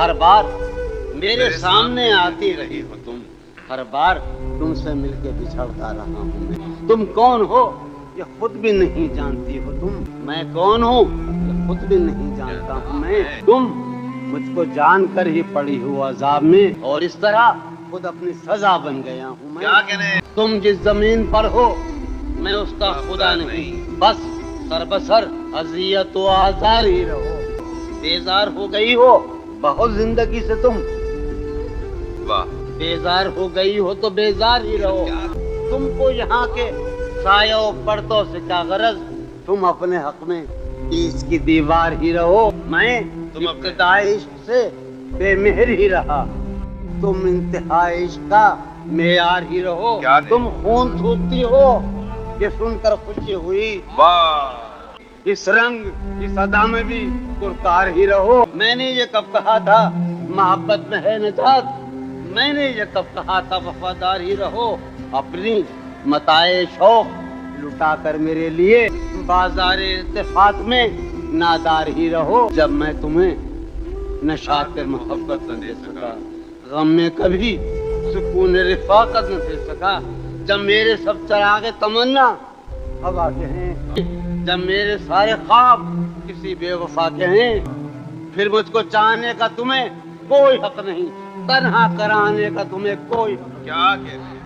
ہر بار میرے سامنے آتی رہی ہو تم، ہر بار تم سے مل کے بچھڑتا رہا ہوں میں۔ تم کون ہو یہ خود بھی نہیں جانتی ہو تم، میں کون ہوں یہ خود بھی نہیں جانتا ہوں میں۔ تم مجھ کو جان کر ہی پڑی ہو عذاب میں، اور اس طرح خود اپنی سزا بن گیا ہوں میں۔ کیا کہنے؟ تم جس زمین پر ہو میں اس کا خدا نہیں، بس سر بسر اذیت و آزار ہی رہو۔ بیزار ہو گئی ہو بہت زندگی سے تم، واہ، بیزار ہو گئی ہو تو بیزار ہی رہو۔ تم کو یہاں کے سایہ و پردوں سے کیا غرض، تم اپنے حق میں اس کی دیوار ہی رہو۔ میں ابتدائی عشق سے بے مہر ہی رہا، تم انتہائی عشق کا معیار ہی رہو۔ تم خون تھوکتی ہو یہ سن کر خوشی ہوئی، واہ، اس رنگ اس ادا میں بھی پرکار ہی رہو۔ میں نے یہ کب کہا تھا محبت میں ہے نجات، میں نے یہ کب کہا تھا وفادار ہی رہو۔ اپنی متاع شوق لٹا کر میرے لیے بازار التفات میں نادار ہی رہو۔ جب میں تمہیں نشاط محبت نہ دے سکا، غم میں کبھی سکون رفاقت نہ دے سکا، جب میرے سب چراغ تمنا ہوا کے ہیں، جب میرے سارے خواب کسی بے وفا کے ہیں، پھر مجھ کو چاہنے کا تمہیں کوئی حق نہیں، تنہا کرانے کا تمہیں کوئی حق نہیں۔ کیا کہنے؟